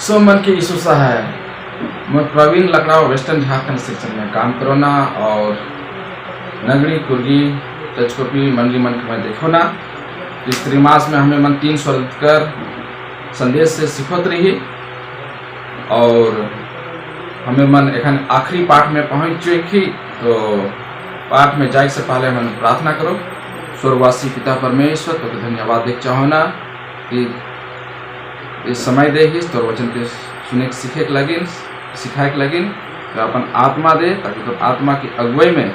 सो मन के यीशु सा है। मैं प्रवीण लखराव वेस्टर्न झारखंड सेक्शन में काम करोना और नगरी कुर्गी चचकोपी मंडली मन में देखो ना। इस त्रिमास में हमें मन 3 स्वर कर संदेश से सिखत रही और हमें मन एखन आखिरी पाठ में पहुँच चुकी। तो पाठ में जाए से पहले हम प्रार्थना करो। स्वर्गवासी पिता परमेश्वर तो धन्यवाद देख चाहो ना कि इस समय दे ही तो वचन के सुने सीखे के लगिन सिखाए के लगिन तो अपन आत्मा दे ताकि तो आत्मा की अगुवाई में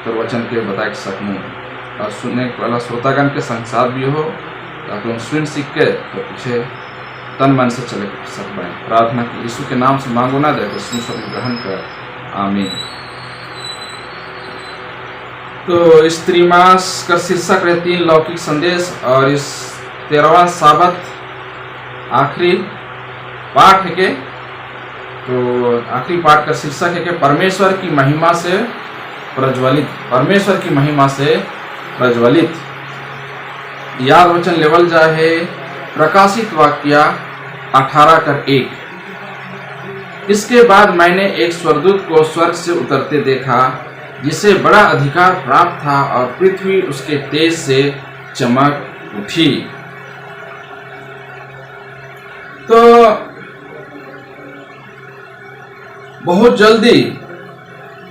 तो वचन के बता सकूँ और सुनने वाला श्रोतागण के संसार भी हो ताकि हम सुन सीख के तो पीछे तन मन से चले सक पाए। प्रार्थना की यीशु के नाम से मांगो ना दे तो सुन सब ग्रहण कर, आमीन। तो इस त्रिमास का शीर्षक है 3 लौकिक संदेश और इस 13वां साबत आखिरी पाठ है के तो आखिरी पाठ का शीर्षक है कि परमेश्वर की महिमा से प्रज्वलित। परमेश्वर की महिमा से प्रज्वलित याद वचन लेवल जा है प्रकाशित वाक्य 18:1। इसके बाद मैंने एक स्वर्गदूत को स्वर्ग से उतरते देखा जिसे बड़ा अधिकार प्राप्त था और पृथ्वी उसके तेज से चमक उठी। तो बहुत जल्दी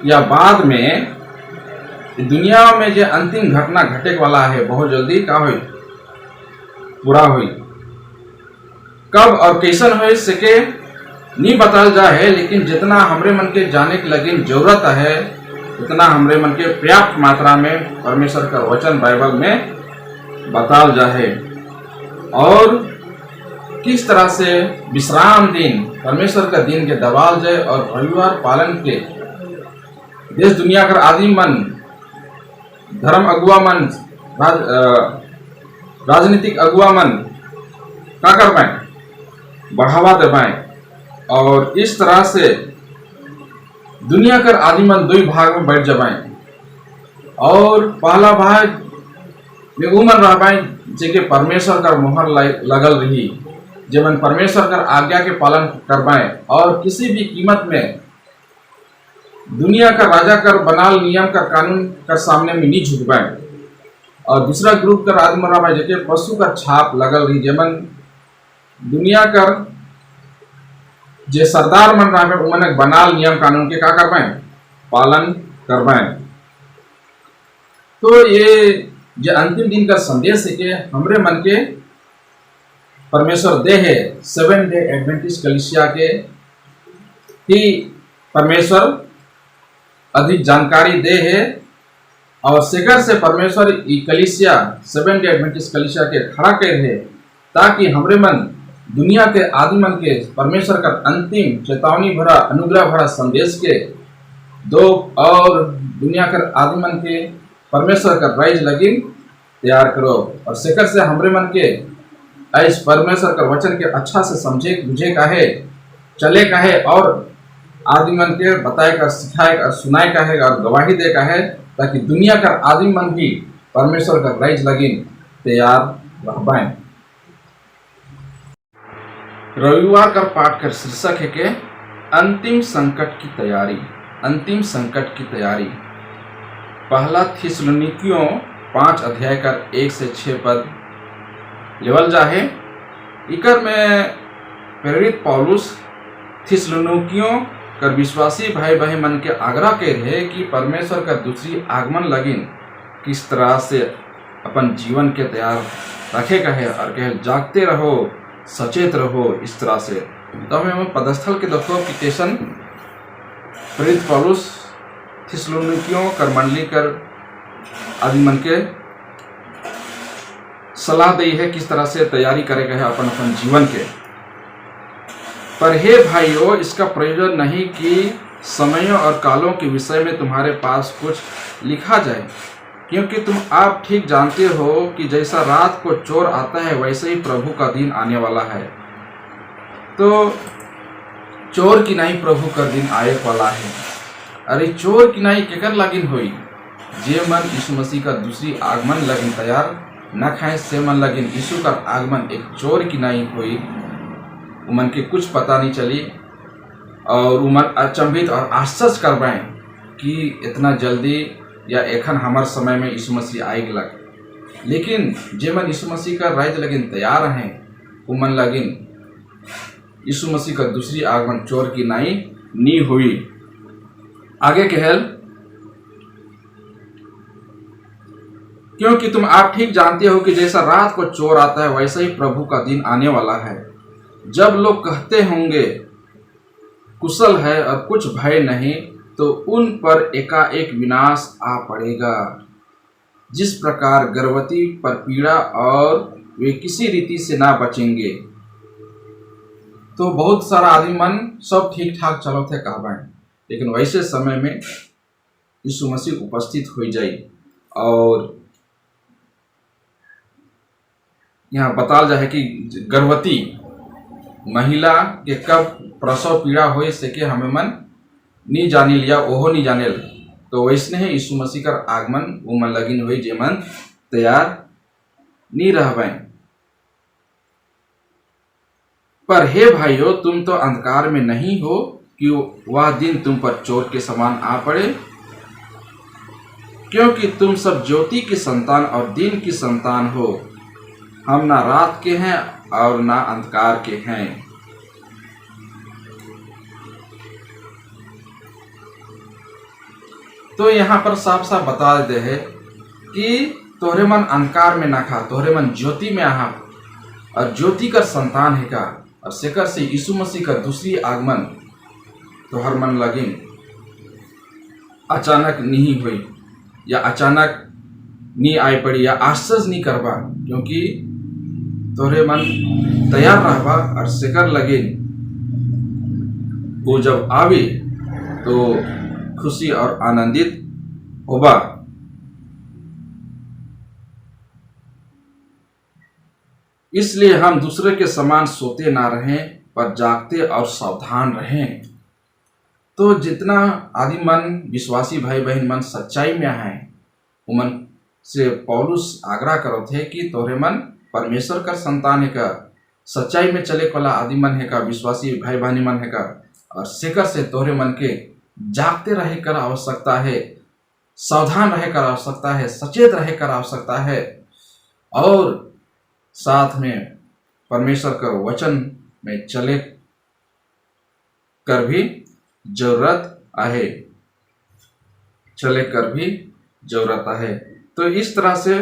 या बाद में दुनिया में जो अंतिम घटना घटे वाला है बहुत जल्दी का हुई पूरा हुई। कब और कैसन हुई सके नहीं बताल जा है, लेकिन जितना हमरे मन के जाने के लगी जरूरत है उतना हमरे मन के पर्याप्त मात्रा में परमेश्वर का वचन बाइबल में बताल जा है। और किस तरह से विश्राम दिन परमेश्वर का दिन के दबाल जाए और परिवार पालन के देश दुनिया कर आदि मन धर्म अगुआ मन राजनीतिक अगुआ मन का कर पाए बढ़ावा दे पाए। और इस तरह से दुनिया कर आदि मन 2 भाग में बैठ जाए और पहला भाग में उमन रह पाए जेके परमेश्वर का मोहर लगल रही जेमन परमेश्वर कर आज्ञा के पालन करवाएं और किसी भी कीमत में दुनिया का राजा कर बनाल नियम का कानून का सामने में नहीं झुकवाएं। और दूसरा ग्रुप कर आदमी रहा है जेके पशु का छाप लगल रही जेमन दुनिया कर जे सरदार मन रहा है उमन बनाल नियम कानून के का करवाएं पालन करवाएं। तो ये जो अंतिम दिन का संदेश है कि हमरे मन के परमेश्वर दे है 7 डे एडवेंटिस्ट कलीसिया के ही परमेश्वर अधिक जानकारी दे है और शेखर से परमेश्वर कलीसिया 7 डे एडवेंटिस्ट कलीसिया के खड़ा कर है ताकि हमरे मन दुनिया के आदि मन के परमेश्वर का अंतिम चेतावनी भरा अनुग्रह भरा संदेश के दो और दुनिया के आदि मन के परमेश्वर का राइज लगी तैयार करो। और शेखर से हमरे मन के इस परमेश्वर का वचन के अच्छा से समझे बुझे का है चले का है और आदि मन के बताए का सिखाए का सुनाए का है और गवाही दे का है ताकि दुनिया का आदि मन भी परमेश्वर का राइज लगी तैयार रह पाए। रविवार का पाठ का शीर्षक है कि अंतिम संकट की तैयारी। अंतिम संकट की तैयारी पहला थिस्सलुनीकियों 5 अध्याय का 1 से 6 पद लेवल जा है। इकर में प्रेरित पौलुस थिस्सलुनीकियों कर विश्वासी भाई बहन मन के आग्रह के रहे कि परमेश्वर का दूसरी आगमन लगिन किस तरह से अपन जीवन के तैयार रखे का है और कहे जागते रहो सचेत रहो इस तरह से। तो हमें पदस्थल के देखो कि कैसन प्रेरित पौलुस थिस्सलुनीकियों कर मंडली कर आदि मन के सलाह दी है किस तरह से तैयारी करेगा है अपन अपन जीवन के। पर हे भाइयों इसका प्रयोजन नहीं कि समयों और कालों के विषय में तुम्हारे पास कुछ लिखा जाए, क्योंकि तुम आप ठीक जानते हो कि जैसा रात को चोर आता है वैसे ही प्रभु का दिन आने वाला है। तो चोर की नहीं प्रभु का दिन आए वाला है। अरे चोर की नहीं केकर लगिन हुई जे मन यीशु मसीह का दूसरी आगमन लगिन तैयार न खाए से मन लगिन। यीशु का आगमन एक चोर की नहीं हुई उमन के कुछ पता नहीं चली और उमन अचंभित और आश्चर्य कर पाए कि इतना जल्दी या एखन हमार समय में यीशु मसीह आई लग। लेकिन जेमन यीशु मसीह का राज लगिन तैयार हैं उमन लगिन यीशु मसीह का दूसरी आगमन चोर की नाई नी हुई। आगे कहल, क्योंकि तुम आप ठीक जानते हो कि जैसा रात को चोर आता है वैसा ही प्रभु का दिन आने वाला है। जब लोग कहते होंगे कुशल है और कुछ भय नहीं, तो उन पर एकाएक विनाश आ पड़ेगा। जिस प्रकार गर्भवती पर पीड़ा और वे किसी रीति से ना बचेंगे। तो बहुत सारा आदमी मन सब ठीक ठाक चलो थे कहबा, लेकिन वैसे समय में यीशु मसीह उपस्थित हो जाई। और यहाँ बताल जाए कि गर्भवती महिला के कब प्रसव पीड़ा हो सके हमें मन नहीं जानी लिया ओहो नहीं जाने। तो वैसने ही यीशु मसीह का आगमन वो मन लगिन हुई जेमन तैयार नहीं रह पाए। पर हे भाइयों, तुम तो अंधकार में नहीं हो कि वह दिन तुम पर चोर के समान आ पड़े, क्योंकि तुम सब ज्योति की संतान और दिन की संतान हो। हम ना रात के हैं और ना अंधकार के हैं। तो यहाँ पर साफ साफ बता देते हैं कि तोहरे मन अंधकार में ना खा, तोहरे मन ज्योति में आहा और ज्योति का संतान है का। और सेकर से यीशु मसीह का दूसरी आगमन तोहर मन लगिन अचानक नहीं हुई या अचानक नहीं आई पड़ी या आश्चर्य नहीं करबा, क्योंकि तोहरे मन तैयार रहबा और सेकर लगिन वो जब आवे तो खुशी और आनंदित होबा। इसलिए हम दूसरे के समान सोते ना रहें, पर जागते और सावधान रहें। तो जितना आदि मन विश्वासी भाई बहन मन सच्चाई में हैं, उमन से पौलुस आग्रह करो थे कि तोहरे मन परमेश्वर का संतान है का, सच्चाई में चले वाला आदि मन है का, विश्वासी भाई बहनी मन है का। और सेकर से तोहरे मन के जागते रहे कर आवश्यकता है, सावधान रहे कर आवश्यकता है, सचेत रहे कर आवश्यकता है। और साथ में परमेश्वर का वचन में चले कर भी जरूरत है, चले कर भी जरूरत है। तो इस तरह से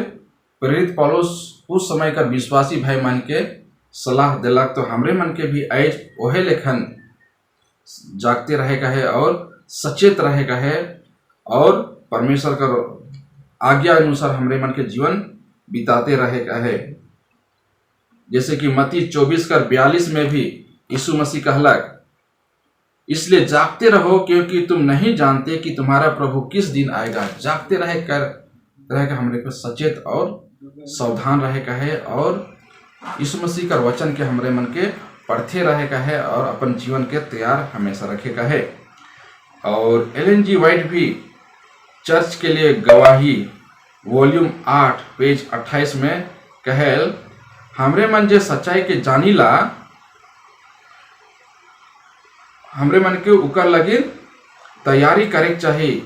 प्रेरित पौलुस उस समय का विश्वासी भाई मन के सलाह दिलक। तो हमरे मन के भी आज ओहे लेखन जागते रहेगा है और सचेत रहेगा है और परमेश्वर का आज्ञा अनुसार हमरे मन के जीवन बिताते रहेगा है। जैसे कि मत्ती 24:42 में भी यीशु मसीह कहलक, इसलिए जागते रहो क्योंकि तुम नहीं जानते कि तुम्हारा प्रभु किस दिन आएगा। जागते रहेगा हमरे को सचेत और सावधान रहेगा है और यीशु मसीह का वचन के हमरे मन के पढ़ते रहेगा है और अपन जीवन के तैयार हमेशा रखेगा है। और एलन जी वाइट भी चर्च के लिए गवाही वॉल्यूम 8 पेज 28 में कहल, हमरे मन जे सच्चाई के जानीला, हमरे मन के उकर लगे तैयारी करे चाहिए,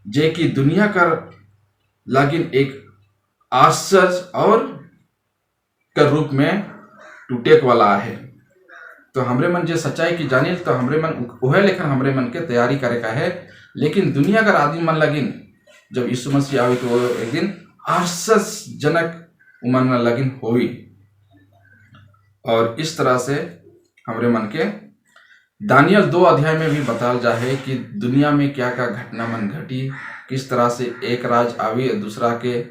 जे कि दुनिया का लगिन एक आश्चर्य और के रूप में टूटे वाला है। तो हमरे मन जे सच्चाई की जानी तो हमरे मन वह लेखन हमरे मन के तैयारी करे का है। लेकिन दुनिया का आदमी मन लगिन जब यीशु मसीह आवे तो एक दिन आश्चर्यजनक मन लगिन होई। और इस तरह से हमरे मन के दानियल 2 अध्याय में भी बताल जाए कि दुनिया में क्या क्या घटना मन घटी, किस तरह से एक राज आवी दूसरा के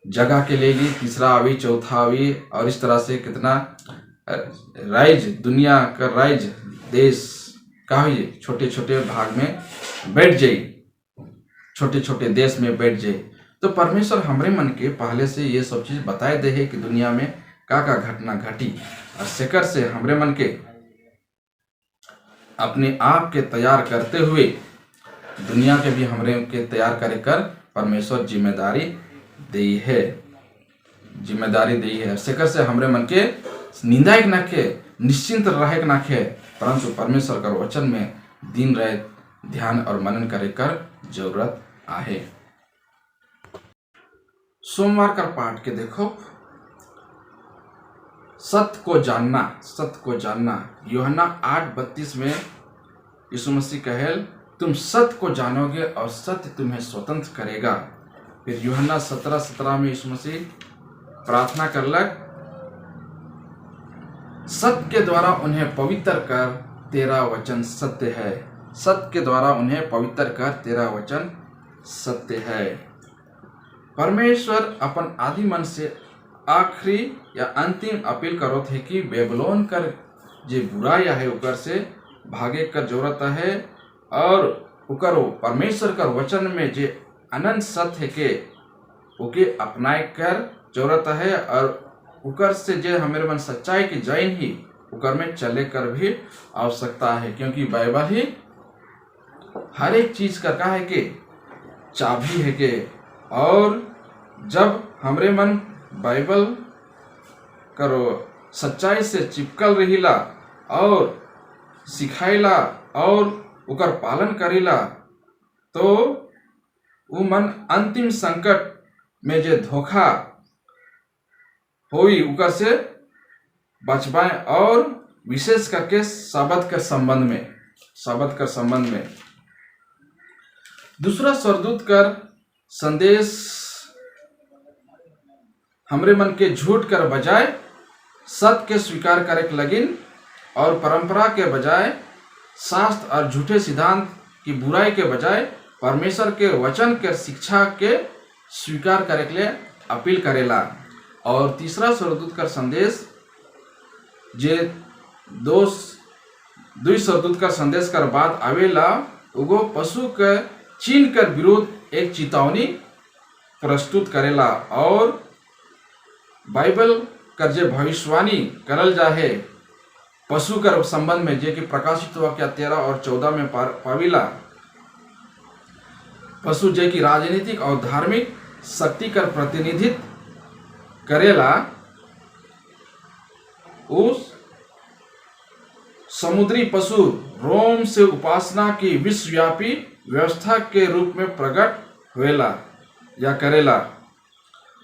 जगह के ले ली, तीसरा आवी चौथा आवी, और इस तरह से कितना राइज दुनिया का राइज देश का छोटे छोटे भाग में बैठ जाई, छोटे छोटे देश में बैठ जाए। तो परमेश्वर हमरे मन के पहले से ये सब चीज बताए दे है कि दुनिया में का घटना घटी, और सेकर से हमरे मन के अपने आप के तैयार करते हुए दुनिया के भी हमरे के तैयार करे कर परमेश्वर जिम्मेदारी दी है, जिम्मेदारी दी है। सेकर से हमरे मन के निंदायक नाखे, निश्चिंत रहेक नाखे, परंतु परमेश्वर का वचन में दिन रात ध्यान और मनन करे कर जरूरत आहे। सोमवार का पाठ के देखो, सत्य को जानना, सत्य को जानना। यूहन्ना 8:32 में यीशु मसीह कहे, तुम सत्य को जानोगे और सत्य तुम्हें स्वतंत्र करेगा। फिर यूहन्ना 17:17 में यीशु मसीह प्रार्थना करलक, सत्य के द्वारा उन्हें पवित्र कर, तेरा वचन सत्य है। सत्य के द्वारा उन्हें पवित्र कर, तेरा वचन सत्य है। परमेश्वर अपन आदि मन से आखिरी या अंतिम अपील करो थे कि बेबीलोन कर जे बुराई है उकर से भागे कर जरूरत है, और उकर परमेश्वर कर वचन में जे अनंत सत्य के उके अपनाए कर जरूरत है, और उकर से जे हमारे मन सच्चाई की जैन ही उकर में चले कर भी आवश्यकता है, क्योंकि बाइबल ही हर एक चीज का कहा है कि चाबी है के। और जब हमरे मन बाइबल करो सच्चाई से चिपकल रहिला और सिखाइला और उकर पालन करेला, तो वो मन अंतिम संकट में जे धोखा होई उकर से बचवाए। और विशेष करके शब्द के संबंध में दूसरा स्वर्गदूत कर संदेश हमरे मन के झूठ कर बजाय सत्य के स्वीकार करे लगिन, और परंपरा के बजाय शास्त्र और झूठे सिद्धांत की बुराई के बजाय परमेश्वर के वचन के शिक्षा के स्वीकार करे के लिए अपील करेला। और तीसरा स्वर्गदूत का संदेश जे दो स्वर्गदूत का संदेश कर बाद आवेला, उगो पशु के चिन्ह कर विरोध एक चेतावनी प्रस्तुत करेला। और बाइबल कर जे भविष्यवाणी करल जाहे पशु कर संबंध में, जे कि प्रकाशित वाक्य 13 और 14 में पाविला, पशु जे कि राजनीतिक और धार्मिक शक्ति कर प्रतिनिधित्व करेला, उस समुद्री पशु रोम से उपासना की विश्वव्यापी व्यवस्था के रूप में प्रकट हुएला या करेला।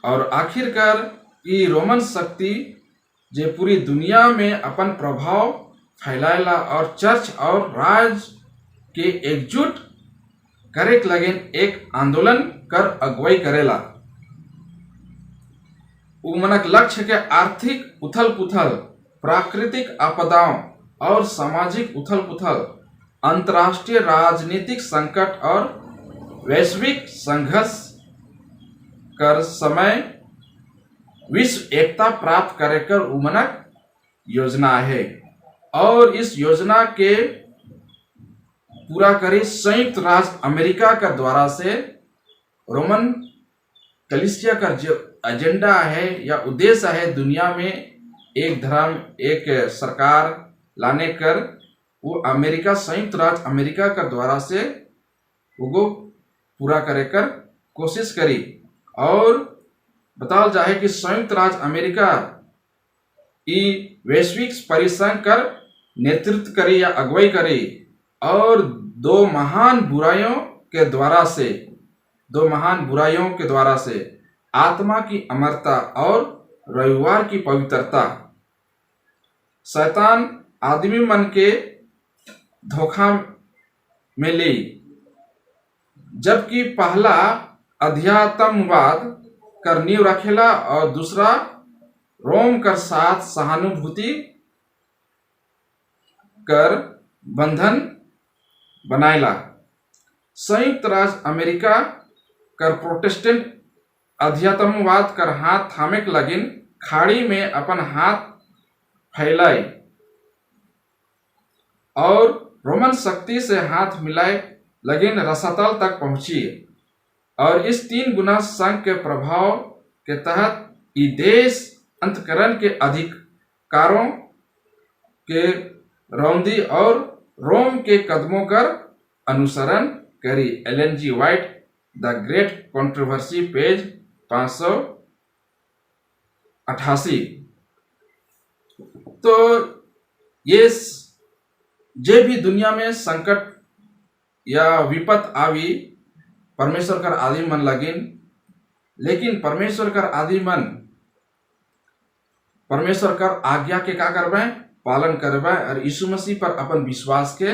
और आखिरकार ये रोमन शक्ति जे पूरी दुनिया में अपन प्रभाव फैलाएला और चर्च और राज के एकजुट करे लगे एक आंदोलन कर अगुवाई करेला। उमनक लक्ष्य के आर्थिक उथल पुथल, प्राकृतिक आपदाओं और सामाजिक उथल पुथल, अंतर्राष्ट्रीय राजनीतिक संकट और वैश्विक संघर्ष कर समय विश्व एकता प्राप्त करे कर उमनक योजना है। और इस योजना के पूरा करे संयुक्त राज्य अमेरिका का द्वारा से रोमन कलीसिया का जो एजेंडा है या उद्देश्य है दुनिया में एक धर्म एक सरकार लाने कर, वो अमेरिका संयुक्त राज्य अमेरिका का द्वारा से वो पूरा करे कर कोशिश करी। और बताया जाए कि संयुक्त राज्य अमेरिका ई वैश्विक परिसंघ कर नेतृत्व करी या अगुवाई करी, और दो महान बुराइयों के द्वारा से आत्मा की अमरता और रविवार की पवित्रता, शैतान आदमी मन के धोखा में ली। जबकि पहला अध्यात्मवाद कर नींव रखेला और दूसरा रोम कर साथ सहानुभूति कर बंधन बनाएला। संयुक्त राज्य अमेरिका कर प्रोटेस्टेंट अध्यात्मवाद कर हाथ थामे लगिन खाड़ी में अपन हाथ फैलाए और रोमन शक्ति से हाथ मिलाए लगिन रसातल तक पहुंची। और इस 3 गुना संघ के प्रभाव के तहत ये देश अंतकरण के अधिकारों के रौंदी और रोम के कदमों कर अनुसरण करी। Ellen G White, the Great Controversy, page 588। तो ये जे भी दुनिया में संकट या विपत आवी परमेश्वर कर आदि मन लगिन, लेकिन परमेश्वर कर आदि मन परमेश्वर कर आज्ञा के का करबे, पालन करबे और यीशु मसीह पर अपन विश्वास के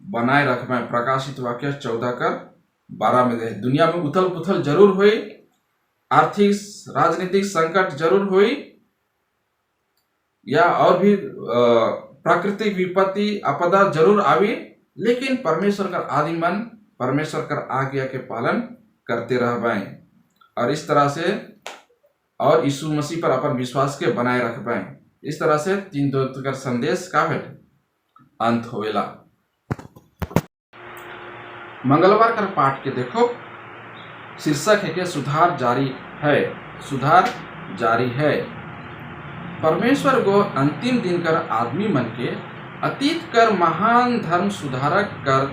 बनाए रखबे। प्रकाशित वाक्य 14:12 में दे। दुनिया में उथल पुथल जरूर हुई, आर्थिक राजनीतिक संकट जरूर हुई या और भी प्राकृतिक विपत्ति आपदा जरूर आवी, लेकिन परमेश्वर का आदि मन परमेश्वर का आज्ञा के पालन करते रहबे और इस तरह से और यीशु मसीह पर अपन विश्वास के बनाए रखबे। इस तरह से 3 दूत का संदेश का है अंत होवेला। मंगलवार का पाठ के देखो, शीर्षक है कि सुधार जारी है। सुधार जारी है। परमेश्वर को अंतिम दिन कर आदमी मन के अतीत कर महान धर्म सुधारक कर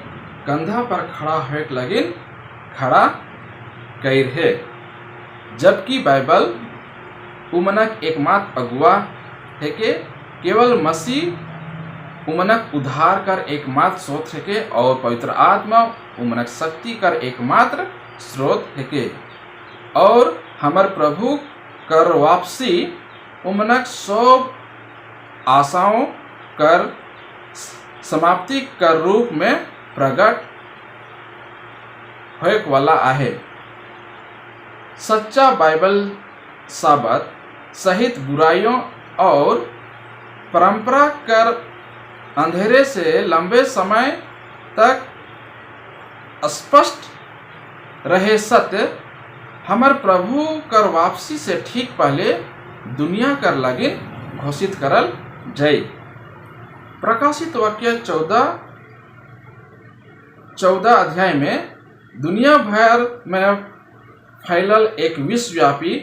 कंधा पर खड़ा है लगिन खड़ा कैर है, जबकि बाइबल उमनक एकमात्र अगुआ है के केवल मसीह उमनक उद्धार कर एकमात्र स्रोत है के और पवित्र आत्मा उमनक शक्ति कर एकमात्र स्रोत है के और हमार प्रभु कर वापसी उमनक सब आशाओं कर समाप्ति कर रूप में प्रकट होए वाला आहे। सच्चा बाइबल साबत सहित बुराइयों और परंपरा कर अंधेरे से लंबे समय तक स्पष्ट रहे सत्य हमार प्रभु कर वापसी से ठीक पहले दुनिया कर लगिन घोषित करल जय। प्रकाशित वाक्य 14 अध्याय में दुनिया भर में फैलल एक विश्वव्यापी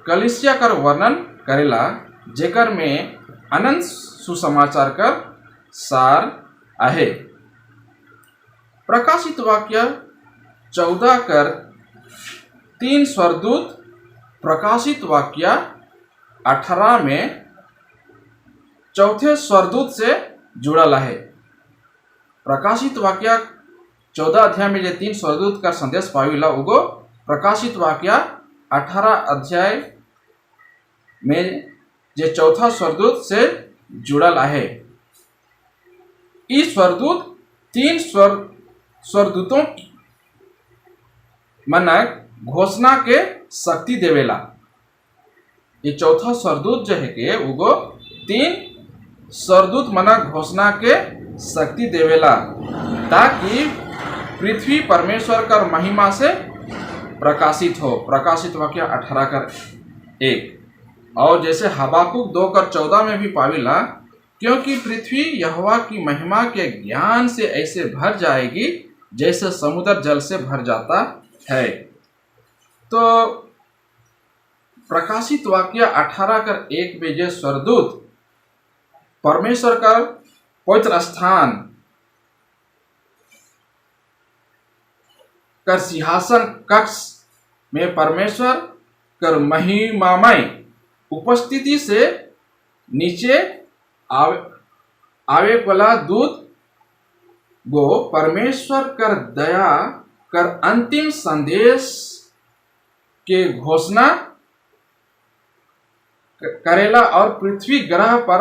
कलीसिया कर वर्णन करेला, जेकर में अनंत सुसमाचार कर सार आहे। प्रकाशित वाक्य 14 कर 3 स्वर्गदूत प्रकाशित वाक्य 18 में चौथे स्वर्गदूत से जुड़ल है। प्रकाशित वाक्य 14 अध्याय में जो 3 स्वर्गदूत का संदेश पाविला उगो प्रकाशित वाक्य 18 अध्याय में जो चौथा स्वर्गदूत से जुड़ल है। इस स्वर्गदूत 3 स्वर्गदूतों मनक घोषणा के शक्ति देवेला। ये चौथा स्वर्गदूत जो है के उगो 3 स्वर्गदूत मनक घोषणा के शक्ति देवेला, ताकि पृथ्वी परमेश्वर कर महिमा से प्रकाशित हो। प्रकाशित वाक्य 18 कर 1 और जैसे हबाकुक 2 कर 14 में भी पाविला, क्योंकि पृथ्वी यहोवा की महिमा के ज्ञान से ऐसे भर जाएगी जैसे समुद्र जल से भर जाता है। तो प्रकाशित वाक्य 18 कर 1 में जो स्वर्गदूत परमेश्वर का पवित्र स्थान कर सिंहासन कक्ष में परमेश्वर कर महिमामय उपस्थिति से नीचे आवे वाला दूत गो परमेश्वर कर दया कर अंतिम संदेश के घोषणा करेला और पृथ्वी ग्रह पर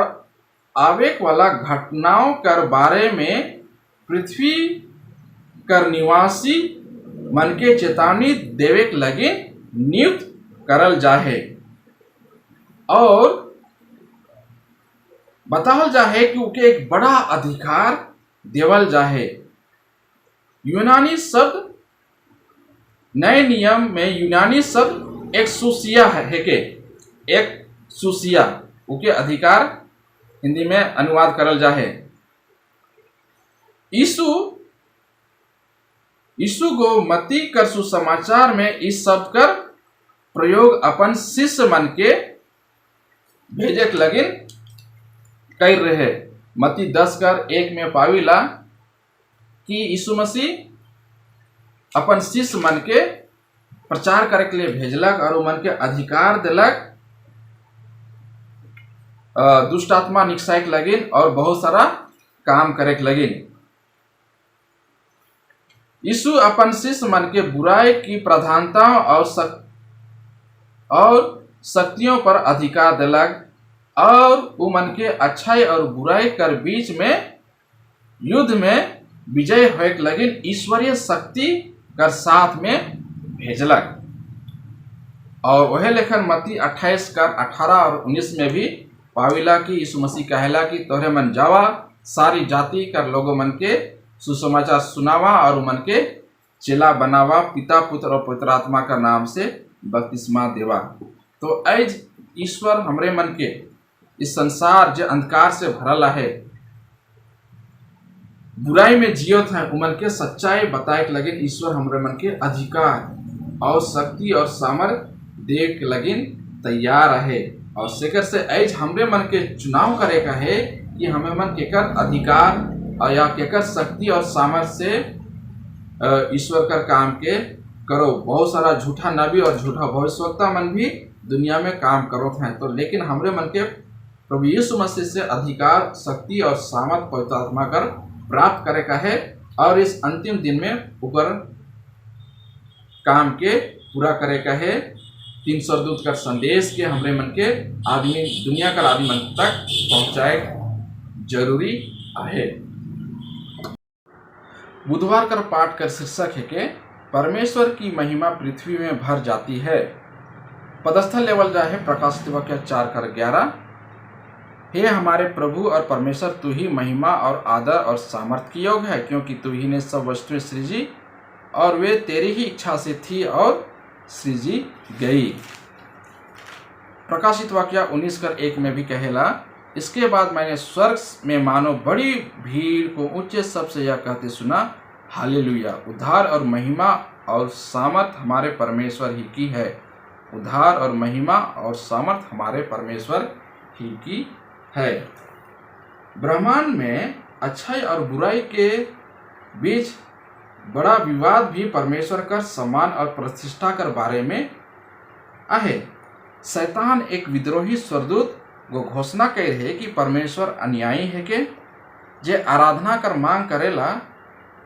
आवे वाला घटनाओं कर बारे में पृथ्वी कर निवासी मन के चेतावनी देवे लगे नियुक्त करल जाहे और बतावल जाहे कि उके एक बड़ा अधिकार देवल जाहे। यूनानी शब्द नए नियम में यूनानी शब्द एक सुसिया है के एक सुसिया उके अधिकार हिंदी में अनुवाद करल जाहे। यीशु गो मत्ती कर सुसमाचार में इस शब्द कर प्रयोग अपन शिष्य मन के भेजे लगिन कर रहे। मत्ती 10 कर 1 में पाविला कि यीशु मसीह अपन शिष्य मन के प्रचार करे के लिए भेजलक और मन के अधिकार दिलक दुष्ट आत्मा निकसाइक लगिन और बहुत सारा काम करे लगिन। यीशु अपन शिष्य मन के बुराई की प्रधानताओं और शक्तियों पर अधिकार दिलक और वो मन के अच्छाई और बुराई कर बीच में युद्ध में विजय होए लगिन ईश्वरीय शक्ति कर साथ में भेजलक। और वह लेखन मत्ती 28 कर 18 और 19 में भी पाविला की यीशु मसीह कहला कि तोहरे मन जावा सारी जाति कर लोगों मन के सुसमाचार सुनावा और मन के चेला बनावा, पिता पुत्र और पवित्र आत्मा का नाम से बपतिस्मा देवा। तो आज ईश्वर हमरे मन के इस संसार जो अंधकार से भरला है, बुराई में जियोत है, उमन के सच्चाई बताए लगे ईश्वर हमरे मन के अधिकार और शक्ति और सामर्थ देख लगिन तैयार है। और शेखर से आज हमरे मन के चुनाव करे का है कि हमें मन केकर अधिकार या केकर शक्ति और सामर्थ्य से ईश्वर का काम के करो। बहुत सारा झूठा नबी और झूठा भविष्यवक्ता मन भी दुनिया में काम करो हैं, तो लेकिन हमरे मन के प्रभु यीशु मसीह से अधिकार, शक्ति और सामर्थ पवित्र आत्मा कर प्राप्त करे का है और इस अंतिम दिन में ऊपर काम के पूरा करे का है। 3 स्वर्गदूत का संदेश के हमरे मन के आदमी दुनिया का आदमी मन तक पहुंचाए जरूरी है। बुधवार का पाठ कर शीर्षक है कि परमेश्वर की महिमा पृथ्वी में भर जाती है। पदस्थल लेवल जा है प्रकाशित वाक्य 4 कर 11। हे हमारे प्रभु और परमेश्वर, तू ही महिमा और आदर और सामर्थ्य की योग है, क्योंकि तू ही ने सब वस्तुएं सृजी और वे तेरी ही इच्छा से थी और सृजी गई। प्रकाशित वाक्य 19 कर 1 में भी कहेला, इसके बाद मैंने स्वर्ग में मानो बड़ी भीड़ को ऊंचे शब्द से यह कहते सुना, हालेलुया, उद्धार और महिमा और सामर्थ हमारे परमेश्वर ही की है। उद्धार और महिमा और सामर्थ हमारे परमेश्वर ही की है। ब्रह्मांड में अच्छाई और बुराई के बीच बड़ा विवाद भी परमेश्वर का सम्मान और प्रतिष्ठा कर बारे में आहे। शैतान एक विद्रोही स्वर्गदूत को घोषणा कर है कि परमेश्वर अन्यायी है के जे आराधना कर मांग करेला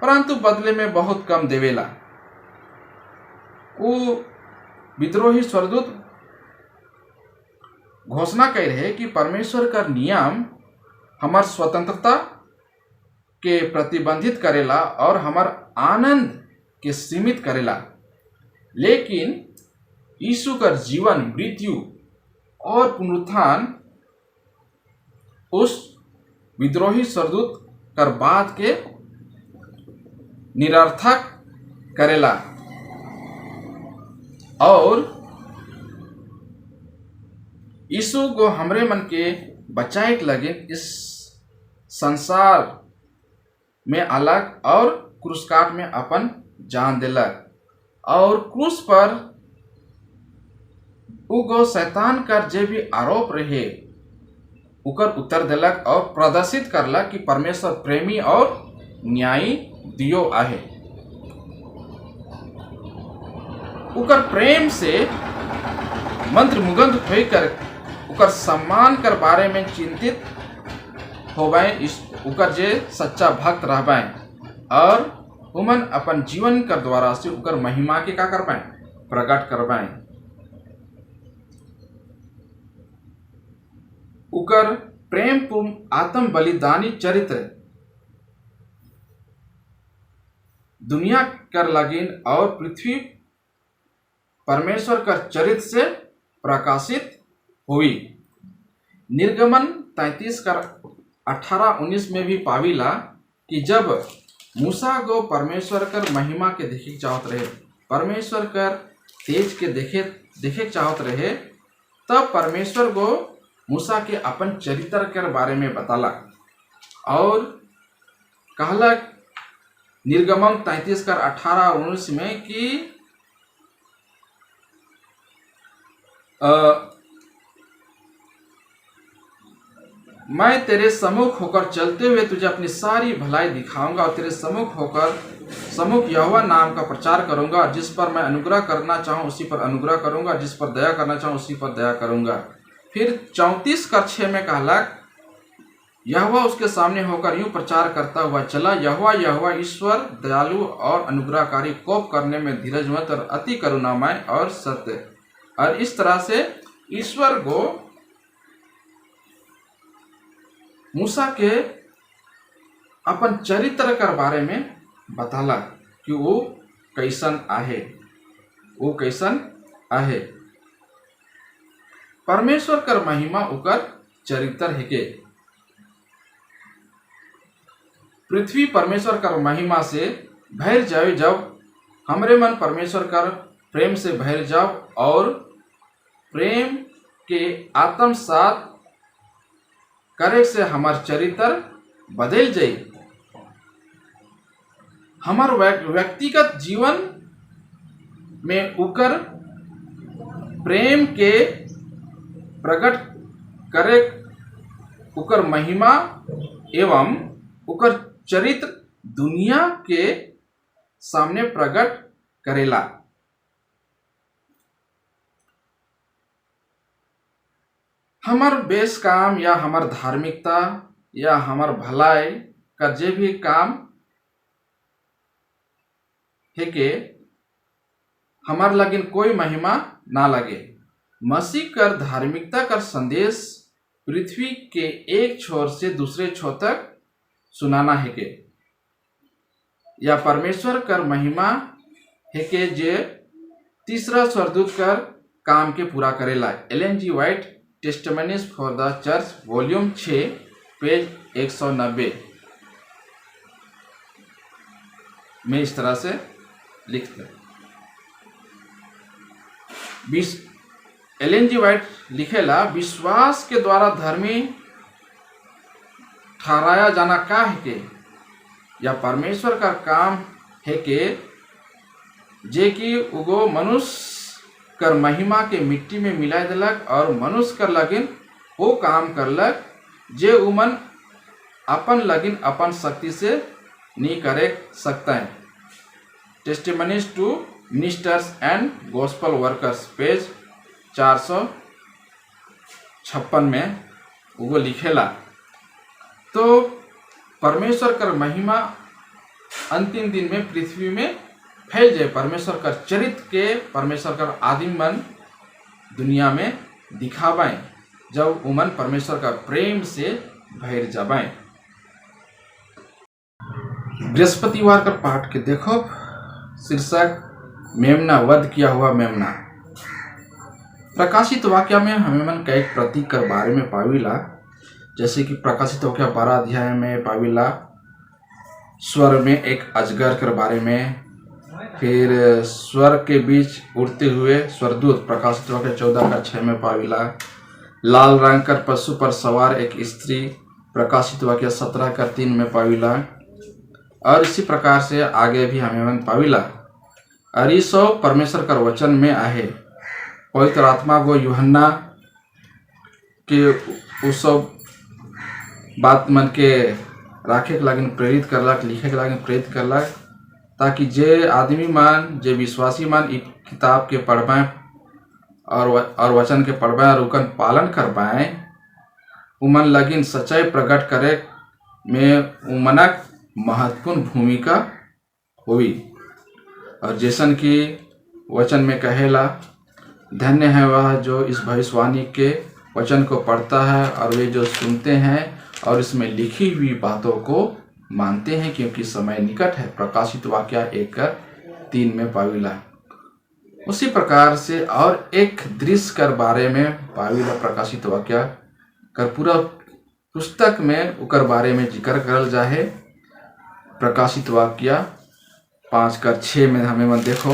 परंतु बदले में बहुत कम देवेला। वो विद्रोही स्वर्गदूत घोषणा कर है कि परमेश्वर का नियम हमार स्वतंत्रता के प्रतिबंधित करेला और हमार आनंद के सीमित करेला, लेकिन यीशु का जीवन, मृत्यु और पुनरुत्थान उस विद्रोही स्वर्गदूत कर बात के निरर्थक करेला और यीशु को हमरे मन के बचाए लगे इस संसार में अलग और क्रूस काट में अपन जान दिलक और क्रूस पर उगो शैतान कर जे भी आरोप रहे उकर उत्तर दिलक और प्रदर्शित करलक कि परमेश्वर प्रेमी और न्यायी दियो आहे। उकर प्रेम से मंत्रमुग्ध होकर उकर सम्मान कर बारे में चिंतित होबाएं, उकर जे सच्चा भक्त रहबाएं और उमन अपन जीवन कर द्वारा से उकर महिमा के का करबाएं, प्रकट करबाएं। उकर प्रेम पूर्ण आत्म बलिदानी चरित्र दुनिया कर लगिन और पृथ्वी परमेश्वर का चरित्र से प्रकाशित हुई। निर्गमन 33 कर 18-19 में भी पाविला कि जब मूसा को परमेश्वर कर महिमा के देखे चाहत रहे, परमेश्वर कर तेज के देखे चाहत रहे, तब परमेश्वर को मूसा के अपन चरित्र के बारे में बताला और कहलक निर्गमन 33 कर 18-19 में कि मैं तेरे सम्मुख होकर चलते हुए तुझे अपनी सारी भलाई दिखाऊंगा और तेरे सम्मुख यहोवा नाम का प्रचार करूंगा। जिस पर मैं अनुग्रह करना चाहूं उसी पर अनुग्रह करूंगा, जिस पर दया करना चाहूं उसी पर दया करूंगा। फिर 34:6 में कहलक, यहोवा उसके सामने होकर यूं प्रचार करता हुआ चला, यहोवा यहोवा ईश्वर दयालु और अनुग्रहकारी, कोप करने में धीरजवंत और अति करुणामय और सत्य। और इस तरह से ईश्वर को मूसा के अपन चरित्र के बारे में बताला कि वो कैसन आहे। परमेश्वर कर महिमा उकर चरित्र है के। पृथ्वी परमेश्वर कर महिमा से भर जाए, जब हमरे मन परमेश्वर कर प्रेम से भर जाओ और प्रेम के आत्मसात करे से हमार चरित्र बदल जाए। हमार व्यक्तिगत जीवन में उकर प्रेम के प्रकट करे, उकर महिमा एवं उकर चरित्र दुनिया के सामने प्रकट करेला। हमार बेस काम या हमार धार्मिकता या हमार भलाई का जे भी काम है के हमार लगिन कोई महिमा ना लगे। मसीह कर धार्मिकता का संदेश पृथ्वी के एक छोर से दूसरे छोर तक सुनाना है के, या परमेश्वर कर महिमा है के जे तीसरा स्वर्गदूत कर काम के पूरा करेला। Ellen G White, Testimonies for the Church, volume 6, page 190 में इस तरह से लिखते हैं। एलन जी वाइट लिखेला, विश्वास के द्वारा धर्मी ठहराया जाना का है के, या परमेश्वर का काम है के जे कि उगो मनुष्य कर महिमा के मिट्टी में मिला दिलक और मनुष्य कर लगिन वो काम करलक जे उमन अपन लगिन अपन शक्ति से नहीं करे सकता है। Testimonies to Ministers and Gospel Workers, page 456 में वो लिखेला। तो परमेश्वर कर महिमा अंतिम दिन में पृथ्वी में फैल जाए। परमेश्वर का चरित्र के परमेश्वर का आदिम मन दुनिया में दिखावाएं, जब उमन परमेश्वर का प्रेम से भर जावाएं। बृहस्पतिवार का पाठ के देखो, शीर्षक मेमना, वध किया हुआ मेमना। प्रकाशित वाक्य में हमें मन का एक प्रतीक के बारे में पाविला, जैसे कि प्रकाशित वाक्य 12 अध्याय में पाविला स्वर में एक अजगर के बारे में, फिर स्वर के बीच उड़ते हुए स्वर्गदूत प्रकाशित वाक्य 14:6 में पाविला, लाल रंग कर पशु पर सवार एक स्त्री प्रकाशित वाक्य 17:3 में पाविला, और इसी प्रकार से आगे भी हमें मन पाविला। और ये सब परमेश्वर का वचन में आहे। पवित्र आत्मा को यूहन्ना के उस सब बात मन के राखे के लागिन प्रेरित करलक, लिखे के लागिन प्रेरित करलक, ताकि जे आदमी मान, जे विश्वासी मान इस किताब के पढ़ पाए और वचन के पढ़ पाए और उनका पालन कर पाए, उमन लगिन सच्चाई प्रकट करे में उमनक महत्वपूर्ण भूमिका हुई। और जैसन कि वचन में कहेला, धन्य है वह जो इस भविष्यवाणी के वचन को पढ़ता है और वे जो सुनते हैं और इसमें लिखी हुई बातों को मानते हैं, क्योंकि समय निकट है। प्रकाशित वाक्य 1:3 में पाविला। उसी प्रकार से और एक दृश्य कर बारे में पाविला प्रकाशित वाक्य कर पूरा पुस्तक में उकर बारे में जिक्र करल जाए। प्रकाशित वाक्य 5:6 में हमें मन देखो,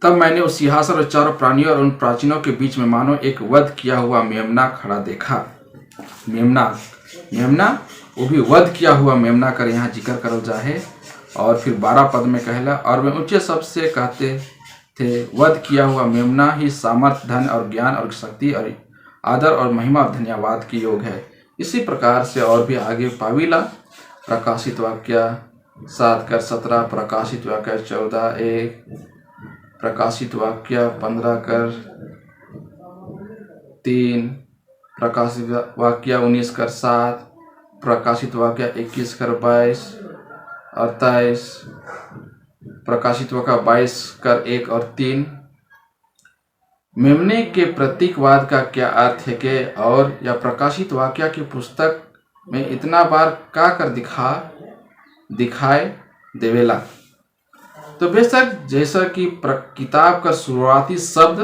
तब मैंने उस सिंहासन और चारों प्राणियों और उन प्राचीनों के बीच में मानो एक वध किया हुआ मेमना खड़ा देखा। मेमना वो भी वध किया हुआ मेमना कर यहाँ जिक्र करल जाए। और फिर 12 पद में कहला, और वे ऊंचे शब्द से कहते थे, वध किया हुआ मेमना ही सामर्थ, धन और ज्ञान और शक्ति और आदर और महिमा और धन्यवाद की योग है। इसी प्रकार से और भी आगे पाविला प्रकाशित वाक्य 7:17, प्रकाशित वाक्य 14:1, प्रकाशित वाक्य 15 3, प्रकाशित वाक्य 19:7, प्रकाशित वाक्य 21:22 और 23, प्रकाशित वाक्य 22:1 और 3। मेमने के प्रतीकवाद का क्या अर्थ है के और या प्रकाशित वाक्य की पुस्तक में इतना बार का कर दिखाए देवेला। तो बेशक जैसा कि किताब का शुरुआती शब्द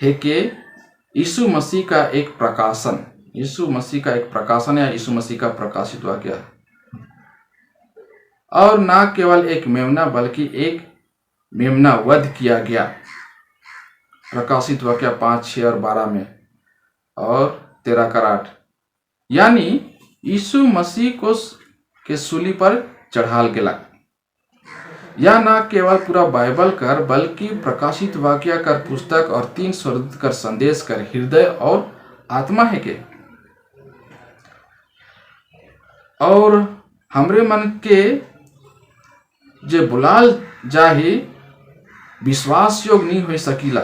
है कि यीशु मसीह का एक प्रकाशन, या यीशु मसीह का प्रकाशित वाक्य, और ना केवल एक मेमना बल्कि एक मेमना वध किया गया, प्रकाशित वाक्य 5, 6 और 12 में, और 13:8, यानी यीशु मसीह को के सूली पर चढ़ाल गेला। या ना केवल पूरा बाइबल कर बल्कि प्रकाशित वाक्य कर पुस्तक और 3 स्वर्गदूत कर संदेश कर हृदय और आत्मा है के, और हमरे मन के जे बुलाल जाही विश्वास योग नहीं हो सकीला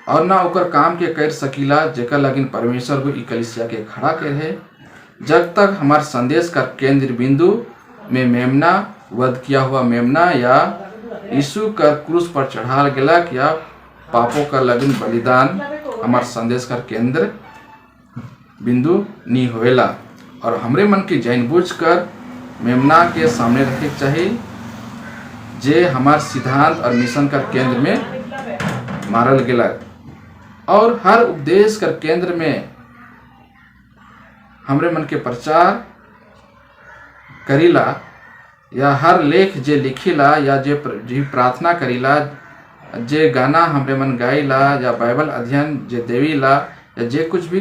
और ना ओकर काम के कर सकीला, जेकर लगिन परमेश्वर को ई कलीसिया के खड़ा कर है। जब तक हमार संदेश का केंद्र बिंदु में मेमना, वध किया हुआ मेमना, या यीशु का क्रूस पर चढ़ाल गेला या पापों का लगिन बलिदान हमार संदेश का केंद्र बिंदु नहीं होएला, और हमरे मन के जानबूझ कर मेमना के सामने रखे चाहिए, जे हमार सिद्धांत और मिशन का केंद्र में मारल गेला। और हर उपदेश का केंद्र में हमरे मन के प्रचार करीला, या हर लेख जे लिखिला, या जे प्रार्थना करीला, जे गाना हमरे मन गाइला, या बाइबल अध्ययन जे देवीला, या जे कुछ भी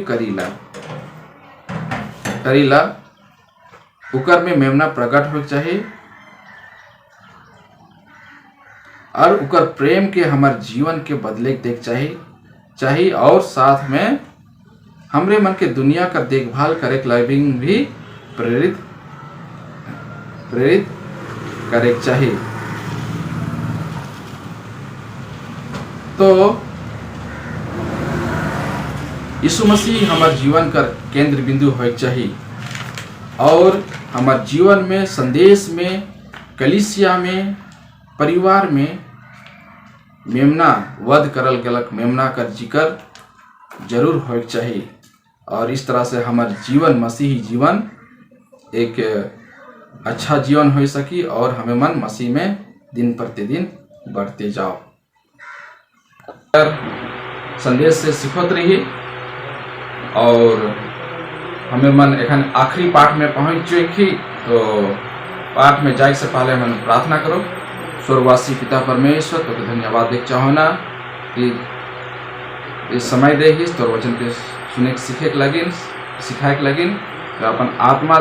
करीला उकर में मेमना प्रकट हो चाहिए, और उकर प्रेम के हमार जीवन के बदले देख चाहिए, और साथ में हमरे मन के दुनिया का देखभाल करे के लाइबिंग भी प्रेरित करे चाहिए। तो यीशु मसीह हमारे जीवन का केंद्र बिंदु हो चाहिए, और हमारे जीवन में, संदेश में, कलीसिया में, परिवार में मेमना वध करल गलक मेमना का जिक्र जरूर हो चाहिए, और इस तरह से हमारे जीवन, मसीही जीवन एक अच्छा जीवन हो सकी, और हमें मन मसीह में दिन प्रतिदिन बढ़ते जाओ। संदेश से सिखत रहिए, और हमें मन एखन आखिरी पाठ में पहुंच चुकी, तो पाठ में जाए से पहले हम प्रार्थना करो। स्वर्गवासी पिता परमेश्वर, तो धन्यवाद देख चाहो ना कि इस समय दे ही तोर वचन के सुने के सीखे के लगिन, सिखाए के लगिन, तो अपन आत्मा